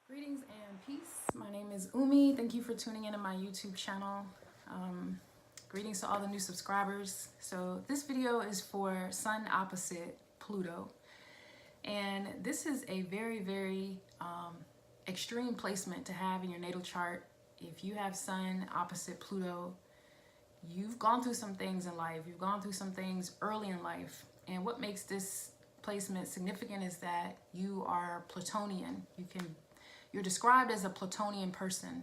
Greetings and peace. My name is Umi. Thank you for tuning into my YouTube channel. Greetings to all the new subscribers. So this video is for Sun opposite Pluto. And this is a very extreme placement to have in your natal chart. If you have Sun opposite Pluto, you've gone through some things in life. You've gone through some things early in life. And what makes this placement significant is that you are Plutonian. You're described as a Plutonian person.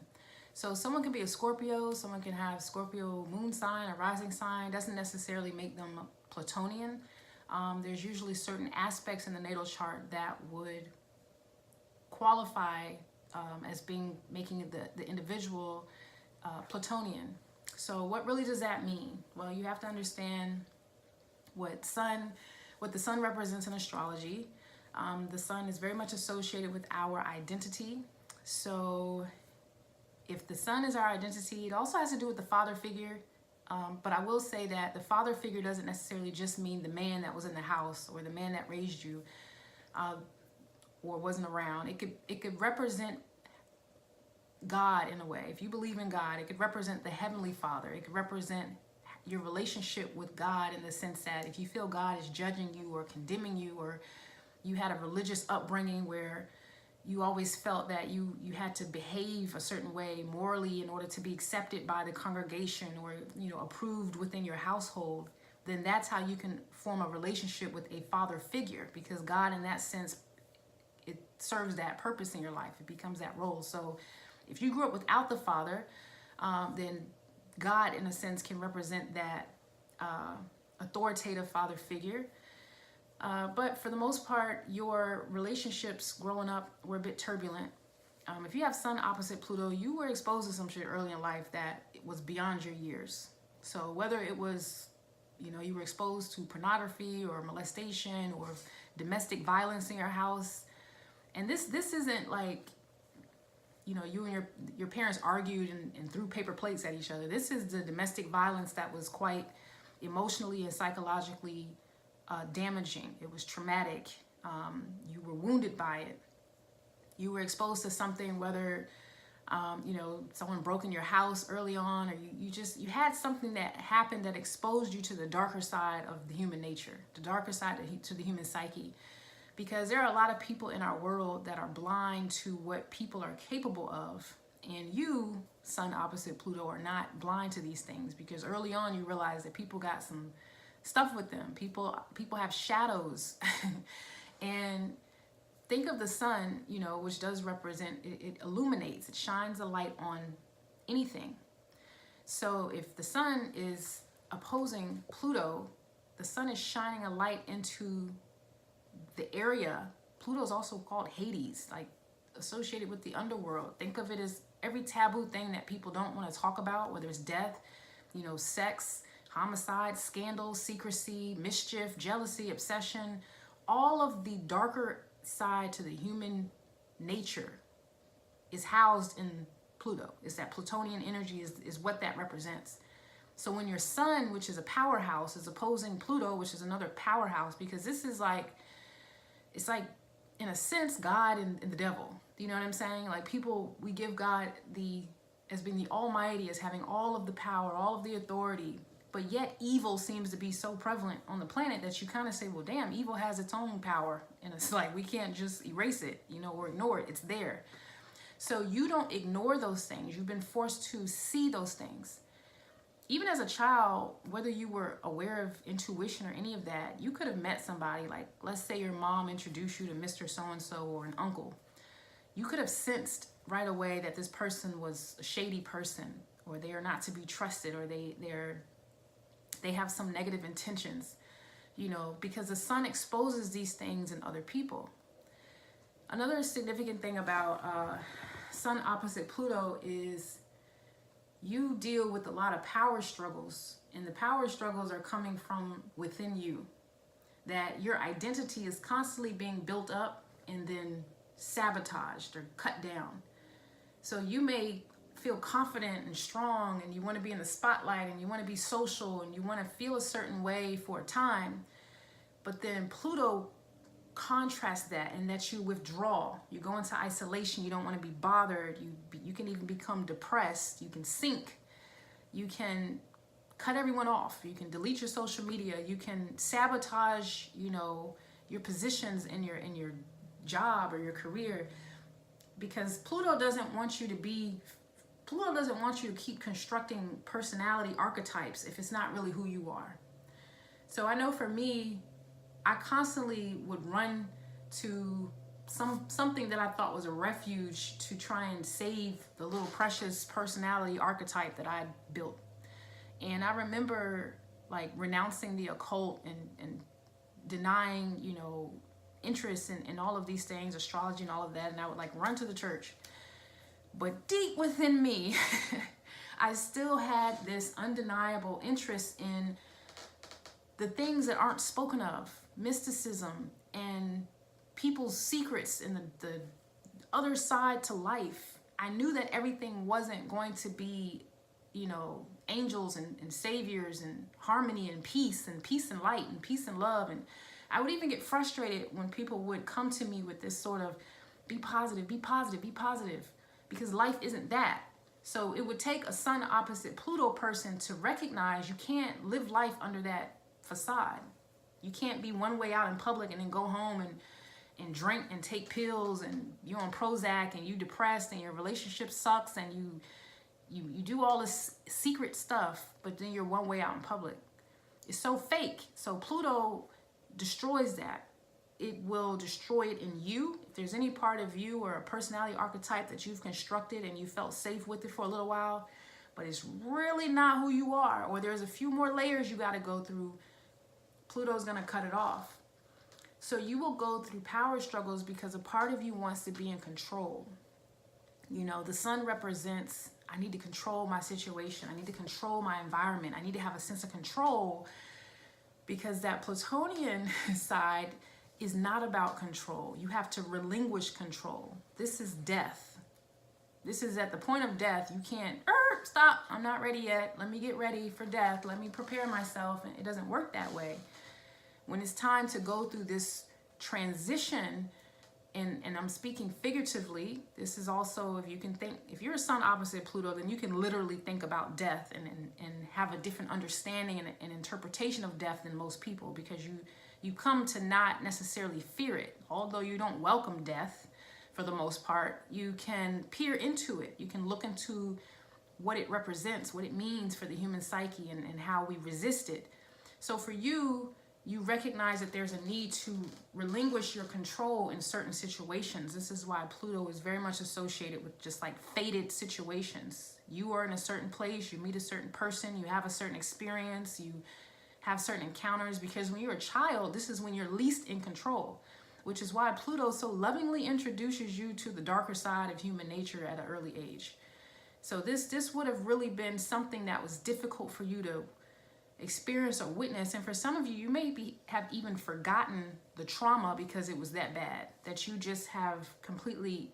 So someone can be a Scorpio, someone can have Scorpio moon sign, a rising sign, doesn't necessarily make them Plutonian. There's usually certain aspects in the natal chart that would qualify as making the individual Plutonian. So what really does that mean? Well, you have to understand what the sun represents in astrology. The sun is very much associated with our identity. So if the sun is our identity, it also has to do with the father figure. But I will say that the father figure doesn't necessarily just mean the man that was in the house or the man that raised you or wasn't around. It could represent God in a way. If you believe in God, it could represent the Heavenly Father. It could represent your relationship with God in the sense that if you feel God is judging you or condemning you, or you had a religious upbringing where you always felt that you had to behave a certain way morally in order to be accepted by the congregation or approved within your household, then that's how you can form a relationship with a father figure, because God in that sense, it serves that purpose in your life. It becomes that role. So if you grew up without the father, then God in a sense can represent that authoritative father figure. But for the most part, your relationships growing up were a bit turbulent. If you have Sun opposite Pluto, you were exposed to some shit early in life that was beyond your years. So whether it was, you were exposed to pornography or molestation or domestic violence in your house, and this isn't like, you and your parents argued and threw paper plates at each other. This is the domestic violence that was quite emotionally and psychologically damaging. It was traumatic. You were wounded by it. You were exposed to something, whether someone broke in your house early on, or you had something that happened that exposed you to the darker side of the human nature, the darker side to the human psyche. Because there are a lot of people in our world that are blind to what people are capable of. And you, Sun opposite Pluto, are not blind to these things, because early on you realize that people got some stuff with them. People have shadows. And think of the sun, which does represent, it illuminates, it shines a light on anything. So if the sun is opposing Pluto, the sun is shining a light into the area. Pluto is also called Hades, like associated with the underworld. Think of it as every taboo thing that people don't want to talk about, whether it's death, sex, homicide, scandal, secrecy, mischief, jealousy, obsession. All of the darker side to the human nature is housed in Pluto. It's that Plutonian energy is what that represents. So when your sun, which is a powerhouse, is opposing Pluto, which is another powerhouse, because this is like, it's like, in a sense, God and the devil. Do you know what I'm saying? Like, people, we give God as being the Almighty, as having all of the power, all of the authority, but yet evil seems to be so prevalent on the planet that you kind of say, well, damn, evil has its own power. And it's like, we can't just erase it, or ignore it. It's there. So you don't ignore those things. You've been forced to see those things. Even as a child, whether you were aware of intuition or any of that, you could have met somebody, like, let's say your mom introduced you to Mr. So-and-so or an uncle. You could have sensed right away that this person was a shady person, or they are not to be trusted, or they have some negative intentions, because the sun exposes these things in other people. Another significant thing about Sun opposite Pluto is you deal with a lot of power struggles, and the power struggles are coming from within you, that your identity is constantly being built up and then sabotaged or cut down. So you may feel confident and strong, and you want to be in the spotlight, and you want to be social, and you want to feel a certain way for a time, but then Pluto contrast that, and that you withdraw. You go into isolation. You don't want to be bothered. You can even become depressed. You can sink. You can cut everyone off. You can delete your social media. You can sabotage, your positions in your job or your career, because Pluto doesn't want you to keep constructing personality archetypes if it's not really who you are. So I know for me, I constantly would run to something that I thought was a refuge to try and save the little precious personality archetype that I built. And I remember like renouncing the occult and denying, interest in all of these things, astrology and all of that. And I would like run to the church. But deep within me, I still had this undeniable interest in the things that aren't spoken of, mysticism and people's secrets and the other side to life. I knew that everything wasn't going to be, angels and saviors and harmony and peace and light and peace and love. And I would even get frustrated when people would come to me with this sort of be positive, be positive, be positive, because life isn't that. So it would take a sun opposite Pluto person to recognize you can't live life under that facade. You can't be one way out in public and then go home and drink and take pills and you're on Prozac and you depressed and your relationship sucks and you do all this secret stuff, but then you're one way out in public. It's so fake. So Pluto destroys that. It will destroy it in you. If there's any part of you or a personality archetype that you've constructed and you felt safe with it for a little while, but it's really not who you are, or there's a few more layers you got to go through, Pluto's going to cut it off. So you will go through power struggles because a part of you wants to be in control. The sun represents, I need to control my situation. I need to control my environment. I need to have a sense of control, because that Plutonian side is not about control. You have to relinquish control. This is death. This is at the point of death. You can't, stop, I'm not ready yet. Let me get ready for death. Let me prepare myself. And it doesn't work that way. When it's time to go through this transition, and I'm speaking figuratively, this is also, if you can think, if you're a sun opposite Pluto, then you can literally think about death and have a different understanding and interpretation of death than most people, because you come to not necessarily fear it. Although you don't welcome death for the most part, you can peer into it. You can look into what it represents, what it means for the human psyche, and how we resist it. So for you, you recognize that there's a need to relinquish your control in certain situations. This is why Pluto is very much associated with just like fated situations. You are in a certain place, you meet a certain person, you have a certain experience, you have certain encounters, because when you're a child, this is when you're least in control, which is why Pluto so lovingly introduces you to the darker side of human nature at an early age. So this would have really been something that was difficult for you to experience or witness. And for some of you, you may have even forgotten the trauma because it was that bad, that you just have completely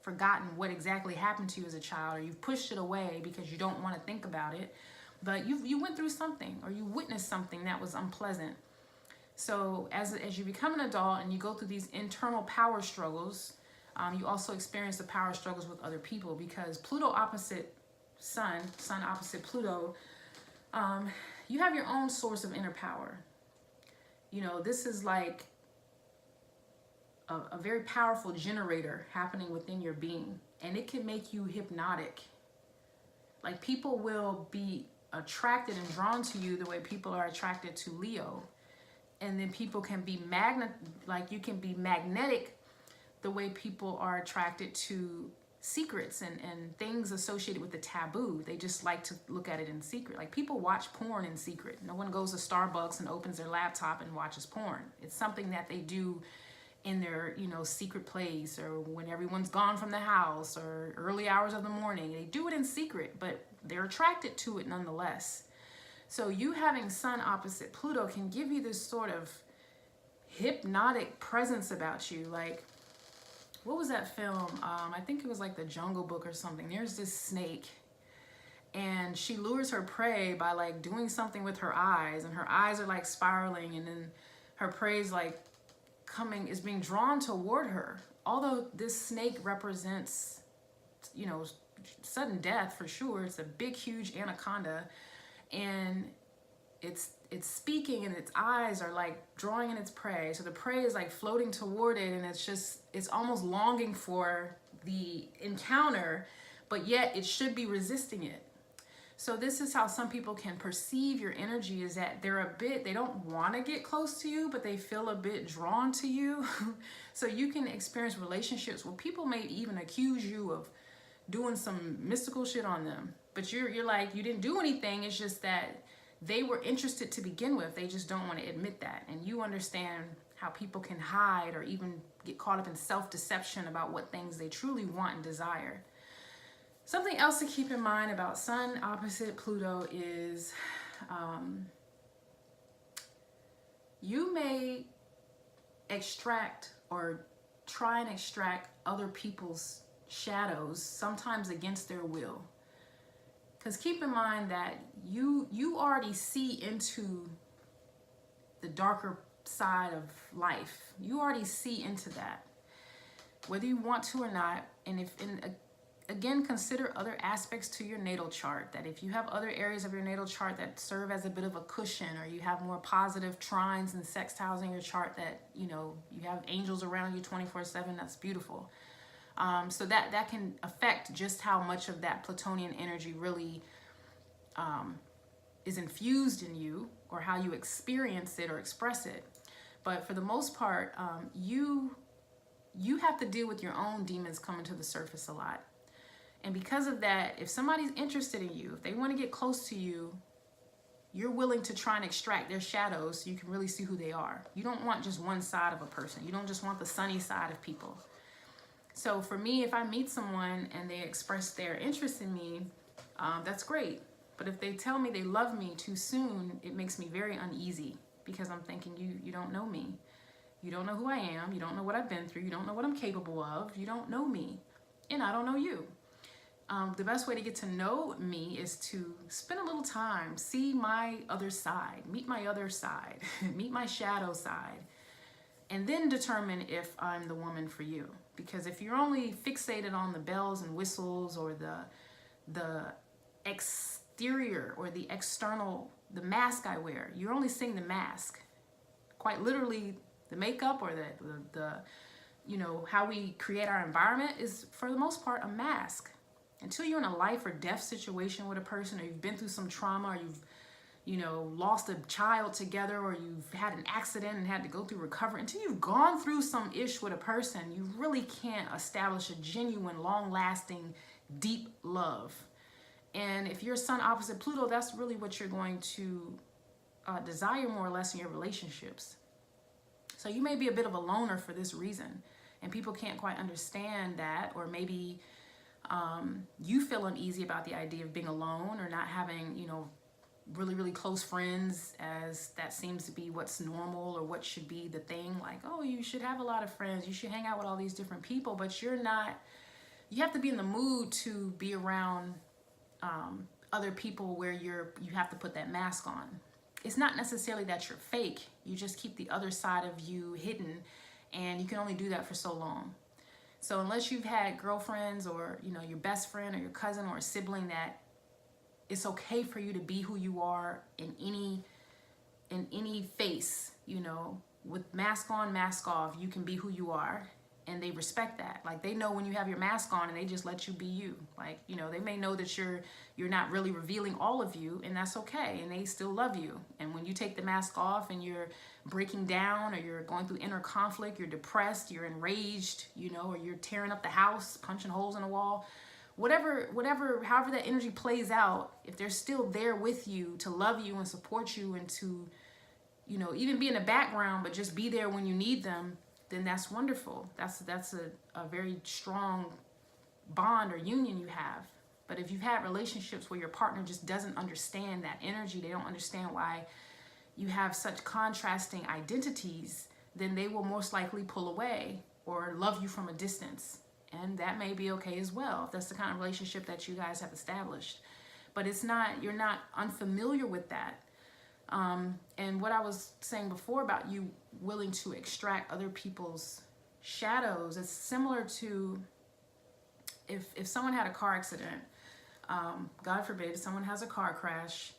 forgotten what exactly happened to you as a child, or you've pushed it away because you don't want to think about it. But you went through something, or you witnessed something that was unpleasant. So as you become an adult and you go through these internal power struggles, you also experience the power struggles with other people, because Pluto opposite Sun opposite Pluto, you have your own source of inner power. This is like a very powerful generator happening within your being, and it can make you hypnotic. Like, people will be attracted and drawn to you the way people are attracted to Leo. And then people can be you can be magnetic the way people are attracted to secrets and things associated with the taboo. They just like to look at it in secret. Like, people watch porn in secret. No one goes to Starbucks and opens their laptop and watches porn. It's something that they do in their, secret place, or when everyone's gone from the house, or early hours of the morning. They do it in secret, but they're attracted to it nonetheless. So you having Sun opposite Pluto can give you this sort of hypnotic presence about you. Like, what was that film? I think it was like The Jungle Book or something. There's this snake, and she lures her prey by like doing something with her eyes, and her eyes are like spiraling, and then her prey's like is being drawn toward her. Although this snake represents, you know, sudden death for sure. It's a big, huge anaconda, and it's speaking, and its eyes are like drawing in its prey. So the prey is like floating toward it, and it's almost longing for the encounter, but yet it should be resisting it. So this is how some people can perceive your energy, is that they don't want to get close to you, but they feel a bit drawn to you. So you can experience relationships where people may even accuse you of doing some mystical shit on them. But you're like, you didn't do anything. It's just that they were interested to begin with. They just don't want to admit that. And you understand how people can hide or even get caught up in self-deception about what things they truly want and desire. Something else to keep in mind about Sun opposite Pluto is you may extract or try and extract other people's shadows, sometimes against their will. Because keep in mind that you already see into the darker side of life. You already see into that, whether you want to or not. And again, consider other aspects to your natal chart. That if you have other areas of your natal chart that serve as a bit of a cushion, or you have more positive trines and sextiles in your chart, that, you know, you have angels around you 24/7, that's beautiful. So that can affect just how much of that Plutonian energy really is infused in you, or how you experience it or express it. But for the most part, you have to deal with your own demons coming to the surface a lot. And because of that, if somebody's interested in you, if they want to get close to you, you're willing to try and extract their shadows so you can really see who they are. You don't want just one side of a person. You don't just want the sunny side of people. So for me, if I meet someone and they express their interest in me, that's great. But if they tell me they love me too soon, it makes me very uneasy, because I'm thinking, you don't know me. You don't know who I am. You don't know what I've been through. You don't know what I'm capable of. You don't know me, and I don't know you. The best way to get to know me is to spend a little time, see my other side, meet my other side, meet my shadow side, and then determine if I'm the woman for you. Because if you're only fixated on the bells and whistles, or the exterior or the external, the mask I wear, you're only seeing the mask. Quite literally, the makeup or the you know, how we create our environment is for the most part a mask. Until you're in a life or death situation with a person, or you've been through some trauma, or you've, you know, lost a child together, or you've had an accident and had to go through recovery, until you've gone through some ish with a person, you really can't establish a genuine, long-lasting, deep love. And if you're Sun opposite Pluto, that's really what you're going to desire more or less in your relationships. So you may be a bit of a loner for this reason, and people can't quite understand that, or maybe you feel uneasy about the idea of being alone, or not having, you know, really, really close friends, as that seems to be what's normal, or what should be the thing. Like, oh, you should have a lot of friends, you should hang out with all these different people, but you're not. You have to be in the mood to be around other people where you have to put that mask on. It's not necessarily that you're fake. You just keep the other side of you hidden, and you can only do that for so long. So unless you've had girlfriends, or, you know, your best friend or your cousin or a sibling, that it's okay for you to be who you are in any face, you know, with mask on, mask off, you can be who you are, and they respect that. Like, they know when you have your mask on, and they just let you be you. Like, you know, they may know that you're not really revealing all of you, and that's okay, and they still love you. And when you take the mask off and you're breaking down, or you're going through inner conflict, you're depressed, you're enraged, you know, or you're tearing up the house, punching holes in the wall, however that energy plays out, if they're still there with you to love you and support you, and to, you know, even be in the background, but just be there when you need them, then that's wonderful. That's a very strong bond or union you have. But if you've had relationships where your partner just doesn't understand that energy, they don't understand why you have such contrasting identities, then they will most likely pull away or love you from a distance. And that may be okay as well, if that's the kind of relationship that you guys have established. But it's not, you're not unfamiliar with that. And what I was saying before about you willing to extract other people's shadows, it's similar to if someone had a car accident, God forbid, someone has a car crash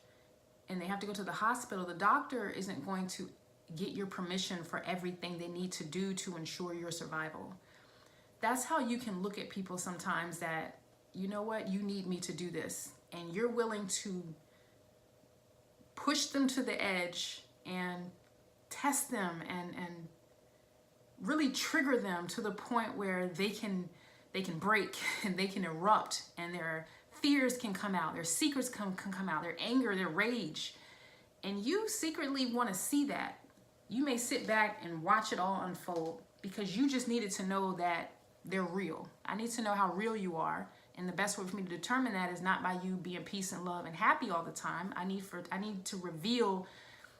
and they have to go to the hospital, the doctor isn't going to get your permission for everything they need to do to ensure your survival. That's how you can look at people sometimes, that, you know what, you need me to do this. And you're willing to push them to the edge and test them and really trigger them to the point where they can break and they can erupt, and their fears can come out, their secrets can come out, their anger, their rage. And you secretly want to see that. You may sit back and watch it all unfold because you just needed to know that they're real. I need to know how real you are. And the best way for me to determine that is not by you being peace and love and happy all the time. I need to reveal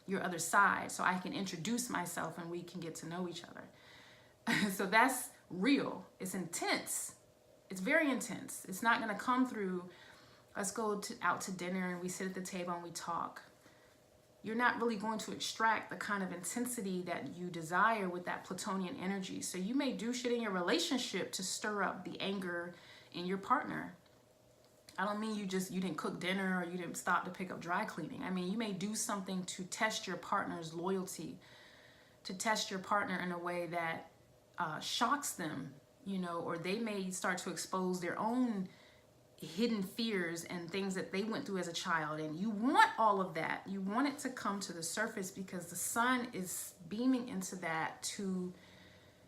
your other side so I can introduce myself and we can get to know each other. So that's real. It's intense. It's very intense. It's not going to come through, let's go out to dinner and we sit at the table and we talk. You're not really going to extract the kind of intensity that you desire with that Plutonian energy. So you may do shit in your relationship to stir up the anger in your partner. I don't mean you didn't cook dinner or you didn't stop to pick up dry cleaning. I mean, you may do something to test your partner's loyalty, to test your partner in a way that shocks them, you know, or they may start to expose their own hidden fears and things that they went through as a child. And you want all of that. You want it to come to the surface because the sun is beaming into that to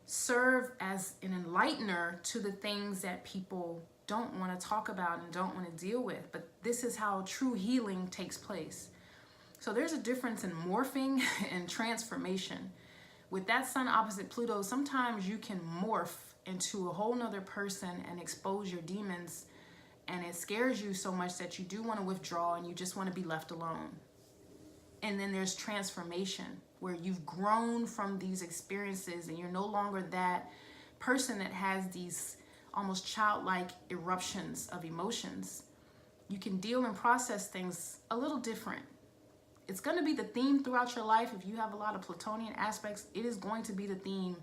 serve as an enlightener to the things that people don't want to talk about and don't want to deal with. But this is how true healing takes place. So there's a difference in morphing and transformation. With that sun opposite Pluto, sometimes you can morph into a whole nother person and expose your demons, and it scares you so much that you do want to withdraw and you just want to be left alone. And then there's transformation, where you've grown from these experiences and you're no longer that person that has these almost childlike eruptions of emotions. You can deal and process things a little different. It's going to be the theme throughout your life. If you have a lot of Plutonian aspects, it is going to be the theme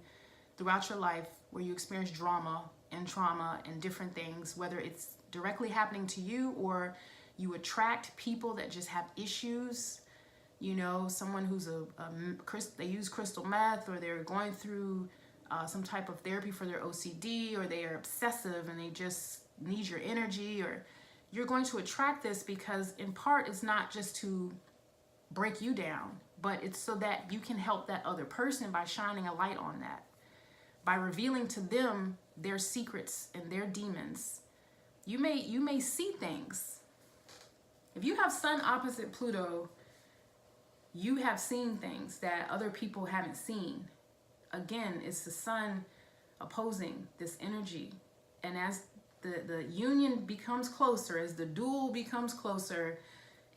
throughout your life, where you experience drama and trauma and different things, whether it's directly happening to you or you attract people that just have issues. You know, someone who's they use crystal meth, or they're going through some type of therapy for their OCD, or they are obsessive and they just need your energy, or you're going to attract this because in part it's not just to break you down, but it's so that you can help that other person by shining a light on that, by revealing to them their secrets and their demons. You may see things. If you have sun opposite Pluto, you have seen things that other people haven't seen. Again, it's the sun opposing this energy. And as the union becomes closer, as the duel becomes closer,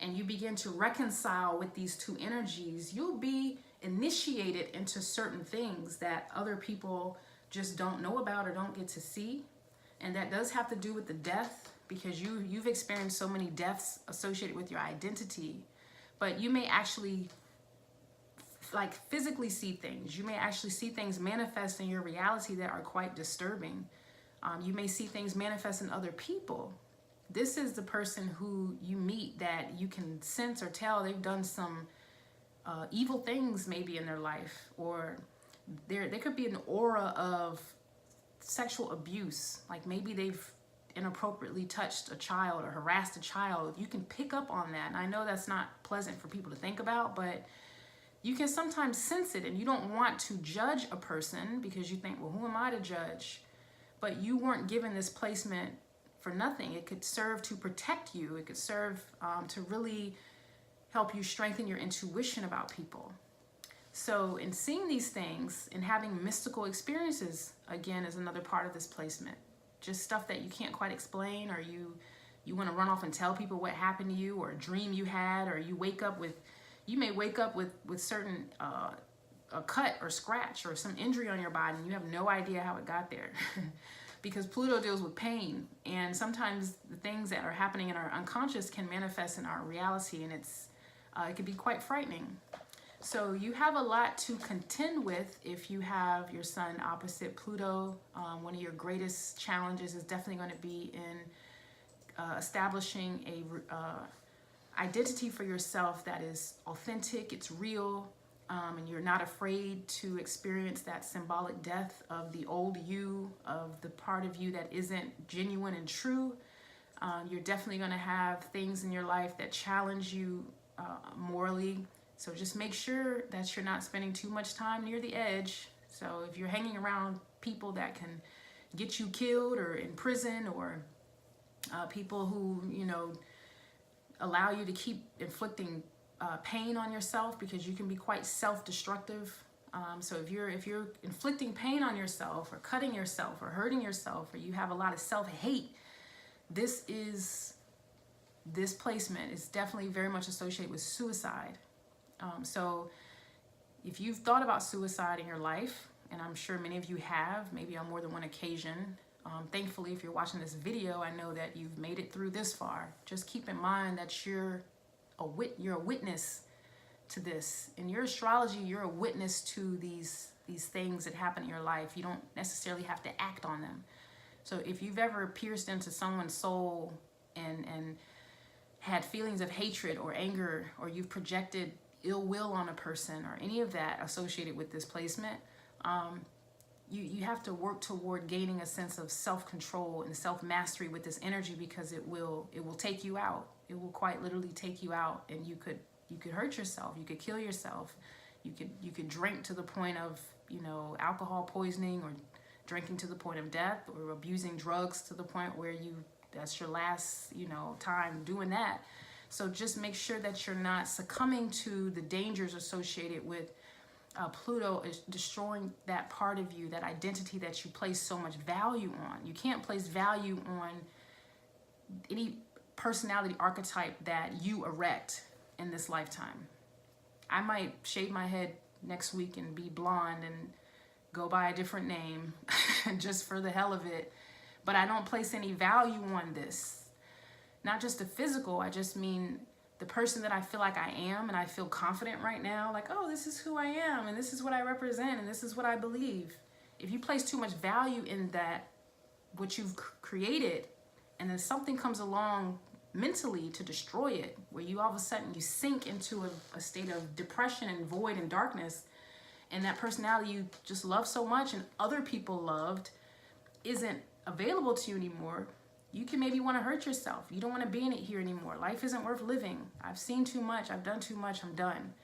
and you begin to reconcile with these two energies, you'll be initiated into certain things that other people just don't know about or don't get to see. And that does have to do with the death, because you've experienced so many deaths associated with your identity. But you may actually like physically see things. You may actually see things manifest in your reality that are quite disturbing. You may see things manifest in other people. This is the person who you meet that you can sense or tell they've done some evil things maybe in their life, or there could be an aura of sexual abuse. Like maybe they've inappropriately touched a child or harassed a child. You can pick up on that. And I know that's not pleasant for people to think about, but you can sometimes sense it, and you don't want to judge a person because you think, well, who am I to judge? But you weren't given this placement for nothing. It could serve to protect you. It could serve to really help you strengthen your intuition about people. So in seeing these things and having mystical experiences, again, is another part of this placement. Just stuff that you can't quite explain, or you want to run off and tell people what happened to you, or a dream you had, or you may wake up with certain a cut or scratch or some injury on your body, and you have no idea how it got there. Because Pluto deals with pain, and sometimes the things that are happening in our unconscious can manifest in our reality, and it's It can be quite frightening. So you have a lot to contend with if you have your sun opposite Pluto. One of your greatest challenges is definitely going to be in establishing a identity for yourself that is authentic, it's real, and you're not afraid to experience that symbolic death of the old you, of the part of you that isn't genuine and true. You're definitely going to have things in your life that challenge you morally. So just make sure that you're not spending too much time near the edge. So if you're hanging around people that can get you killed or in prison, or people who, you know, allow you to keep inflicting pain on yourself, because you can be quite self-destructive. So if you're inflicting pain on yourself, or cutting yourself, or hurting yourself, or you have a lot of self-hate, this placement is definitely very much associated with suicide. So if you've thought about suicide in your life, and I'm sure many of you have, maybe on more than one occasion, thankfully, if you're watching this video, I know that you've made it through this far. Just keep in mind that you're a witness to this. In your astrology, you're a witness to these things that happen in your life. You don't necessarily have to act on them. So if you've ever pierced into someone's soul and had feelings of hatred or anger, or you've projected ill will on a person, or any of that associated with this placement, you have to work toward gaining a sense of self-control and self-mastery with this energy, because it will take you out. It will quite literally take you out, and you could hurt yourself. You could kill yourself. You could drink to the point of, you know, alcohol poisoning, or drinking to the point of death, or abusing drugs to the point where that's your last, you know, time doing that. So just make sure that you're not succumbing to the dangers associated with Pluto is destroying that part of you, that identity that you place so much value on. You can't place value on any personality archetype that you erect in this lifetime. I might shave my head next week and be blonde and go by a different name just for the hell of it, but I don't place any value on this. Not just the physical, I just mean the person that I feel like I am, and I feel confident right now, like, oh, this is who I am, and this is what I represent, and this is what I believe. If you place too much value in that, what you've created, and then something comes along mentally to destroy it, where you all of a sudden you sink into a state of depression and void and darkness, and that personality you just love so much and other people loved isn't available to you anymore, you can maybe want to hurt yourself. You don't want to be in it here anymore. Life isn't worth living. I've seen too much. I've done too much. I'm done.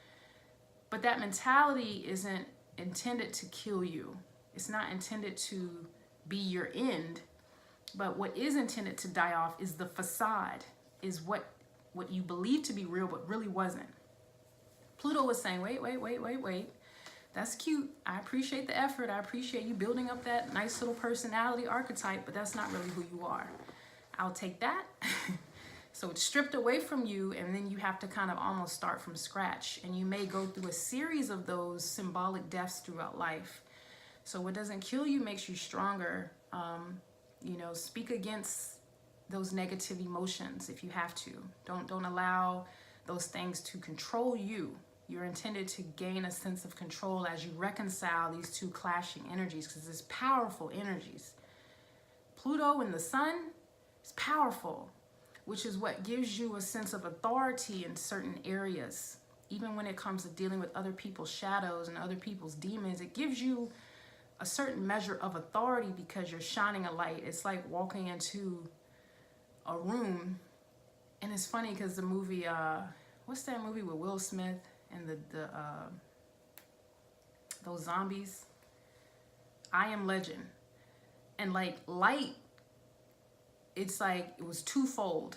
But that mentality isn't intended to kill you. It's not intended to be your end. But what is intended to die off is the facade, is what you believe to be real but really wasn't. Pluto was saying, wait. That's cute. I appreciate the effort. I appreciate you building up that nice little personality archetype, but that's not really who you are. I'll take that. So it's stripped away from you, and then you have to kind of almost start from scratch. And you may go through a series of those symbolic deaths throughout life. So what doesn't kill you makes you stronger. You know, speak against those negative emotions if you have to. Don't allow those things to control you. You're intended to gain a sense of control as you reconcile these two clashing energies, because it's powerful energies. Pluto and the sun is powerful, which is what gives you a sense of authority in certain areas. Even when it comes to dealing with other people's shadows and other people's demons, it gives you a certain measure of authority because you're shining a light. It's like walking into a room. And it's funny because the movie, what's that movie with Will Smith and those zombies? I Am Legend. And like light, it's like it was twofold.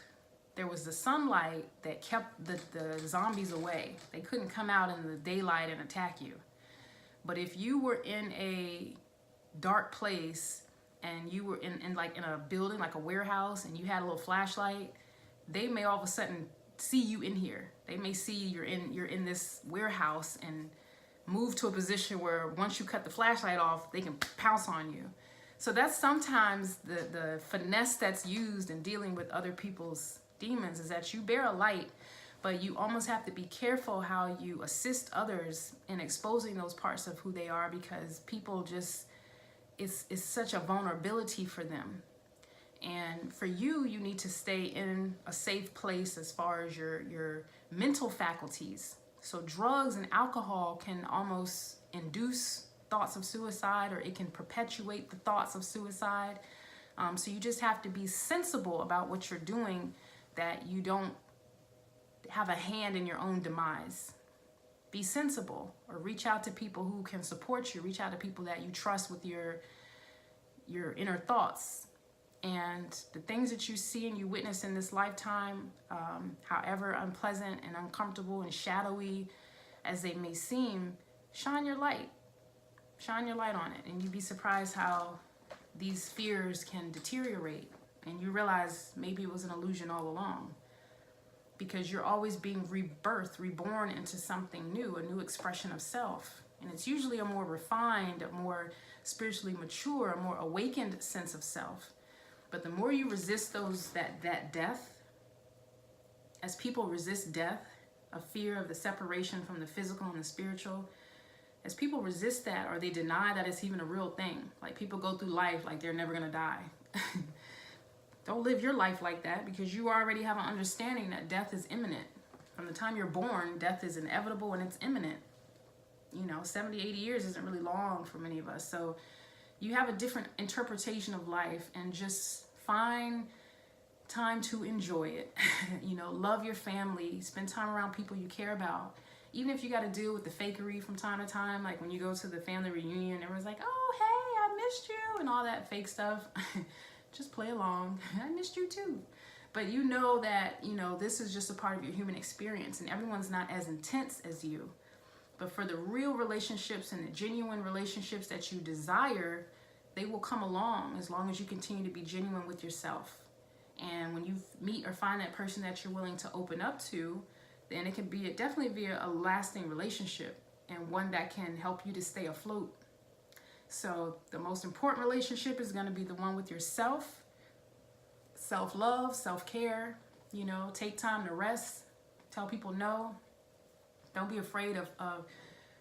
There was the sunlight that kept the zombies away. They couldn't come out in the daylight and attack you. But if you were in a dark place and you were in a building, like a warehouse, and you had a little flashlight, they may all of a sudden see you in here. They may see you're in this warehouse and move to a position where once you cut the flashlight off, they can pounce on you. So that's sometimes the finesse that's used in dealing with other people's demons, is that you bear a light, but you almost have to be careful how you assist others in exposing those parts of who they are, because people just, it's such a vulnerability for them. And for you, you need to stay in a safe place as far as your mental faculties. So drugs and alcohol can almost induce thoughts of suicide, or it can perpetuate the thoughts of suicide. So you just have to be sensible about what you're doing, that you don't have a hand in your own demise. Be sensible, or reach out to people who can support you. Reach out to people that you trust with your inner thoughts. And the things that you see and you witness in this lifetime, however unpleasant and uncomfortable and shadowy as they may seem, shine your light. Shine your light on it, and you'd be surprised how these fears can deteriorate, and you realize maybe it was an illusion all along, because you're always being rebirthed, reborn into something new, a new expression of self. And it's usually a more refined, a more spiritually mature, a more awakened sense of self. But the more you resist that death, as people resist death, a fear of the separation from the physical and the spiritual, as people resist that, or they deny that it's even a real thing, like people go through life like they're never gonna die. Don't live your life like that, because you already have an understanding that death is imminent. From the time you're born, death is inevitable and it's imminent. 70, 80 years isn't really long for many of us. So you have a different interpretation of life, and just find time to enjoy it. Love your family, spend time around people you care about. Even if you got to deal with the fakery from time to time, like when you go to the family reunion, everyone's like, oh, hey, I missed you, and all that fake stuff. Just play along. I missed you too. But you know that, this is just a part of your human experience, and everyone's not as intense as you. But for the real relationships and the genuine relationships that you desire, they will come along as long as you continue to be genuine with yourself. And when you meet or find that person that you're willing to open up to, then it can definitely be a lasting relationship, and one that can help you to stay afloat. So the most important relationship is going to be the one with yourself. Self-love, self-care, take time to rest, tell people no. Don't be afraid of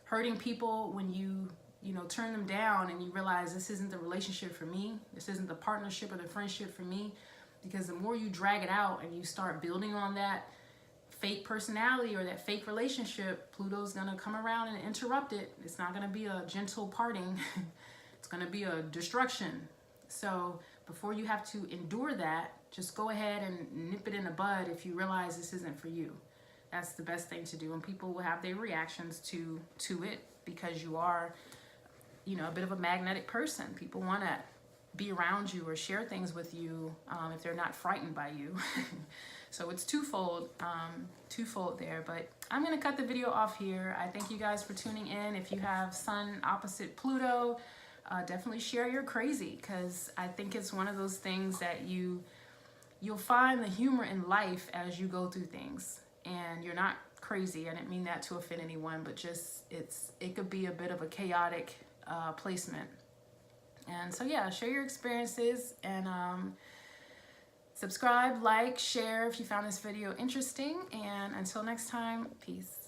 hurting people when you turn them down and you realize this isn't the relationship for me. This isn't the partnership or the friendship for me. Because the more you drag it out and you start building on that fake personality or that fake relationship, Pluto's going to come around and interrupt it. It's not going to be a gentle parting. It's going to be a destruction. So before you have to endure that, just go ahead and nip it in the bud if you realize this isn't for you. That's the best thing to do. And people will have their reactions to it, because you are, a bit of a magnetic person. People want to be around you or share things with you if they're not frightened by you. So it's twofold there. But I'm going to cut the video off here. I thank you guys for tuning in. If you have Sun opposite Pluto, definitely share your crazy, because I think it's one of those things that you'll find the humor in life as you go through things. And you're not crazy. I didn't mean that to offend anyone, but just it could be a bit of a chaotic placement. And so yeah, share your experiences, and subscribe, like, share if you found this video interesting. And until next time, peace.